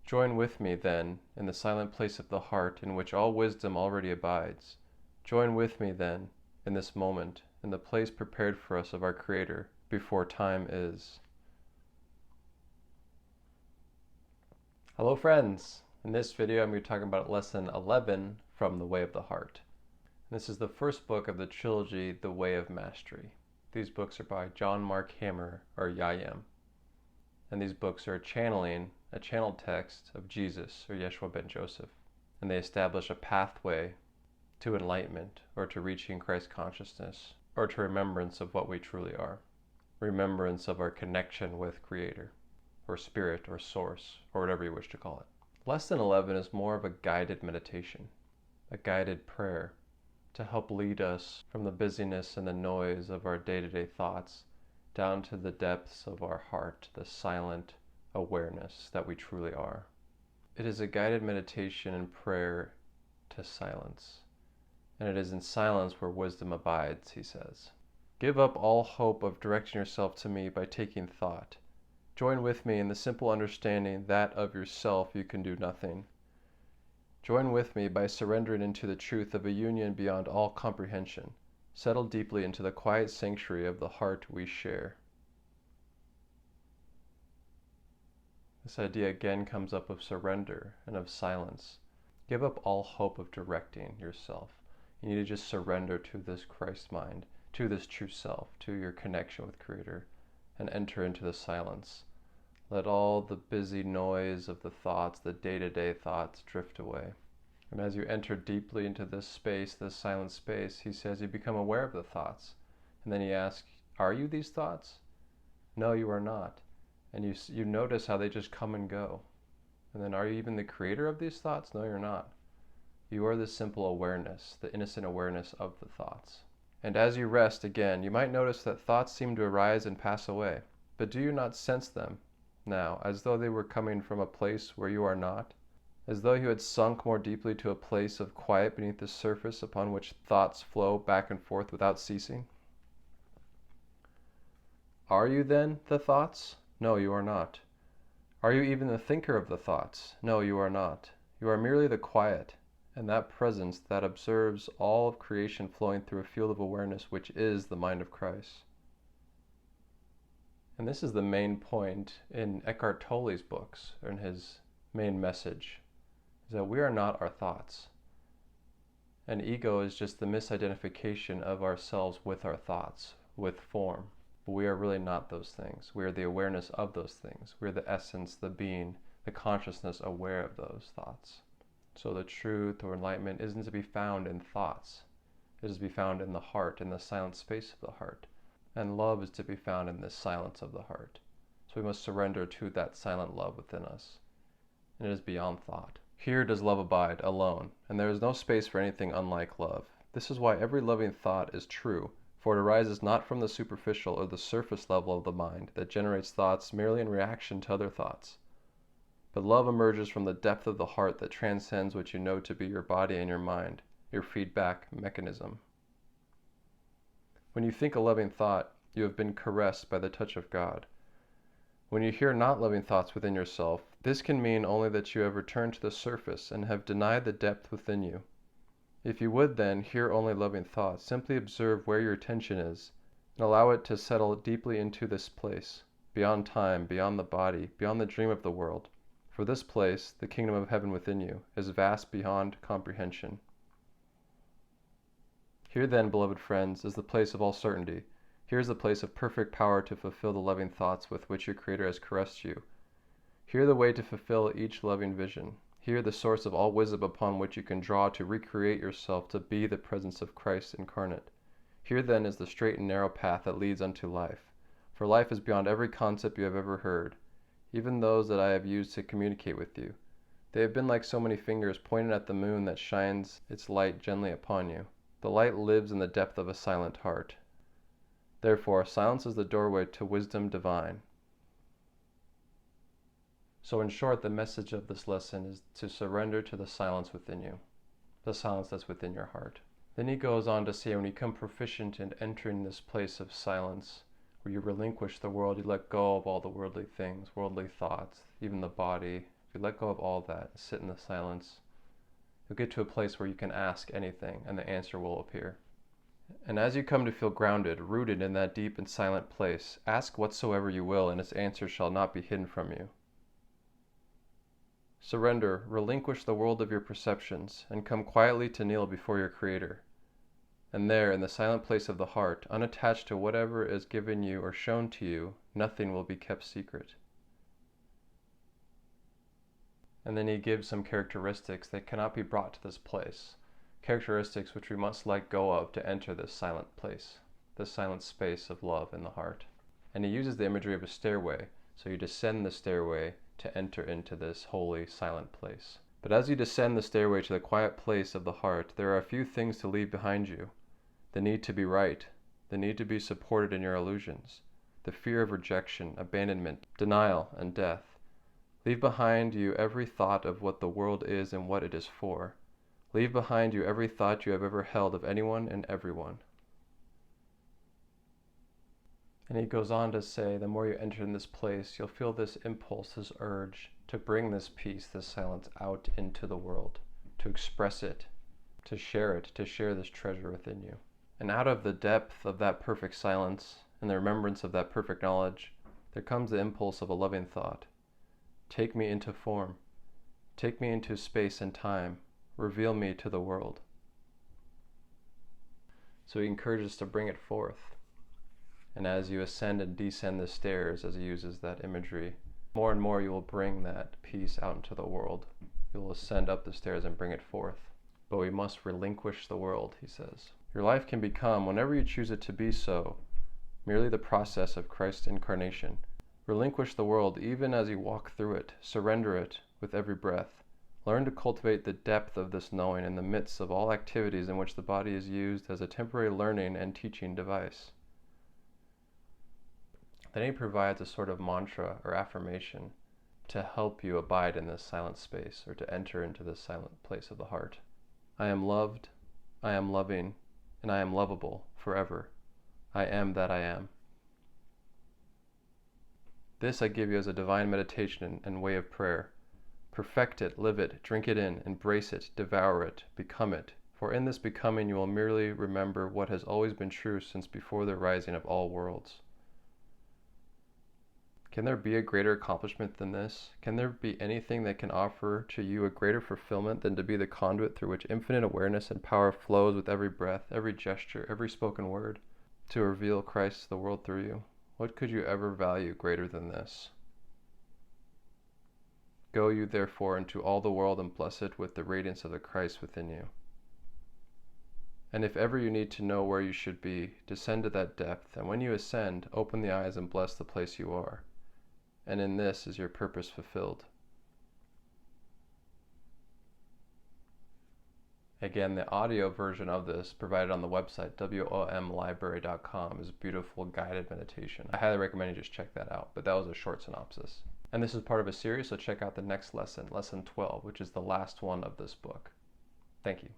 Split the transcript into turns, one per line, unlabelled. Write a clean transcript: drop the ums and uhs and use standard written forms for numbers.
Join with me, then, in the silent place of the heart in which all wisdom already abides. Join with me, then, in this moment, in the place prepared for us of our Creator before time is. Hello friends! In this video I'm going to be talking about lesson 11 from The Way of the Heart. This is the first book of the trilogy, The Way of Mastery. These books are by JON MARC HAMMER, or Jayem. And these books are a channeled text of Jesus, or Jeshua ben Joseph. And they establish a pathway to enlightenment, or to reaching Christ consciousness, or to remembrance of what we truly are. Remembrance of our connection with Creator, or Spirit, or Source, or whatever you wish to call it. Lesson 11 is more of a guided meditation, a guided prayer, to help lead us from the busyness and the noise of our day-to-day thoughts down to the depths of our heart, the silent awareness that we truly are. It is a guided meditation and prayer to silence. And it is in silence where wisdom abides, he says. Give up all hope of directing yourself to me by taking thought. Join with me in the simple understanding that of yourself you can do nothing. Join with me by surrendering into the truth of a union beyond all comprehension. Settle deeply into the quiet sanctuary of the heart we share. This idea again comes up of surrender and of silence. Give up all hope of directing yourself. You need to just surrender to this Christ mind, to this true self, to your connection with Creator, and enter into the silence. Let all the busy noise of the thoughts, the day-to-day thoughts, drift away. And as you enter deeply into this space, this silent space, he says you become aware of the thoughts. And then he asks, are you these thoughts? No, you are not. And you notice how they just come and go. And then, are you even the creator of these thoughts? No, you're not. You are the simple awareness, the innocent awareness of the thoughts. And as you rest again, you might notice that thoughts seem to arise and pass away. But do you not sense them now, as though they were coming from a place where you are not? As though you had sunk more deeply to a place of quiet beneath the surface upon which thoughts flow back and forth without ceasing? Are you then the thoughts? No, you are not. Are you even the thinker of the thoughts? No, you are not. You are merely the quiet, and that presence that observes all of creation flowing through a field of awareness which is the mind of Christ. And this is the main point in Eckhart Tolle's books, or in his main message, is that we are not our thoughts. And ego is just the misidentification of ourselves with our thoughts, with form. But we are really not those things. We are the awareness of those things. We are the essence, the being, the consciousness aware of those thoughts. So the truth or enlightenment isn't to be found in thoughts. It is to be found in the heart, in the silent space of the heart. And love is to be found in this silence of the heart. So we must surrender to that silent love within us. And it is beyond thought. Here does love abide, alone, and there is no space for anything unlike love. This is why every loving thought is true, for it arises not from the superficial or the surface level of the mind that generates thoughts merely in reaction to other thoughts. But love emerges from the depth of the heart that transcends what you know to be your body and your mind, your feedback mechanism. When you think a loving thought, you have been caressed by the touch of God. When you hear not loving thoughts within yourself, this can mean only that you have returned to the surface and have denied the depth within you. If you would then hear only loving thoughts, simply observe where your attention is, and allow it to settle deeply into this place, beyond time, beyond the body, beyond the dream of the world. For this place, the kingdom of heaven within you, is vast beyond comprehension. Here then, beloved friends, is the place of all certainty. Here is the place of perfect power to fulfill the loving thoughts with which your Creator has caressed you. Here the way to fulfill each loving vision. Here the source of all wisdom upon which you can draw to recreate yourself to be the presence of Christ incarnate. Here then is the straight and narrow path that leads unto life. For life is beyond every concept you have ever heard, even those that I have used to communicate with you. They have been like so many fingers pointed at the moon that shines its light gently upon you. The light lives in the depth of a silent heart. Therefore, silence is the doorway to wisdom divine. So in short, the message of this lesson is to surrender to the silence within you, the silence that's within your heart. Then he goes on to say, when you become proficient in entering this place of silence, where you relinquish the world, you let go of all the worldly things, worldly thoughts, even the body, you let go of all that, sit in the silence, you'll get to a place where you can ask anything and the answer will appear. And as you come to feel grounded, rooted in that deep and silent place, ask whatsoever you will, and its answer shall not be hidden from you. Surrender, relinquish the world of your perceptions, and come quietly to kneel before your Creator. And there, in the silent place of the heart, unattached to whatever is given you or shown to you, nothing will be kept secret. And then he gives some characteristics that cannot be brought to this place, characteristics which we must let go of to enter this silent place, this silent space of love in the heart. And he uses the imagery of a stairway, so you descend the stairway to enter into this holy, silent place. But as you descend the stairway to the quiet place of the heart, there are a few things to leave behind you. The need to be right, the need to be supported in your illusions, the fear of rejection, abandonment, denial, and death. Leave behind you every thought of what the world is and what it is for. Leave behind you every thought you have ever held of anyone and everyone. And he goes on to say, the more you enter in this place, you'll feel this impulse, this urge to bring this peace, this silence out into the world, to express it, to share this treasure within you. And out of the depth of that perfect silence and the remembrance of that perfect knowledge, there comes the impulse of a loving thought. Take me into form. Take me into space and time. Reveal me to the world. So he encourages us to bring it forth. And as you ascend and descend the stairs, as he uses that imagery, more and more you will bring that peace out into the world. You will ascend up the stairs and bring it forth. But we must relinquish the world, he says. Your life can become, whenever you choose it to be so, merely the process of Christ's incarnation. Relinquish the world even as you walk through it. Surrender it with every breath. Learn to cultivate the depth of this knowing in the midst of all activities in which the body is used as a temporary learning and teaching device. Then he provides a sort of mantra or affirmation to help you abide in this silent space or to enter into this silent place of the heart. I am loved, I am loving, and I am lovable forever. I am that I am. This I give you as a divine meditation and way of prayer. Perfect it, live it, drink it in, embrace it, devour it, become it. For in this becoming you will merely remember what has always been true since before the rising of all worlds. Can there be a greater accomplishment than this? Can there be anything that can offer to you a greater fulfillment than to be the conduit through which infinite awareness and power flows with every breath, every gesture, every spoken word, to reveal Christ to the world through you? What could you ever value greater than this? Go you therefore into all the world and bless it with the radiance of the Christ within you. And if ever you need to know where you should be, descend to that depth, and when you ascend, open the eyes and bless the place you are. And in this is your purpose fulfilled. Again, the audio version of this provided on the website womlibrary.com is a beautiful guided meditation. I highly recommend you just check that out, but that was a short synopsis. And this is part of a series, so check out the next lesson, lesson 12, which is the last one of this book. Thank you.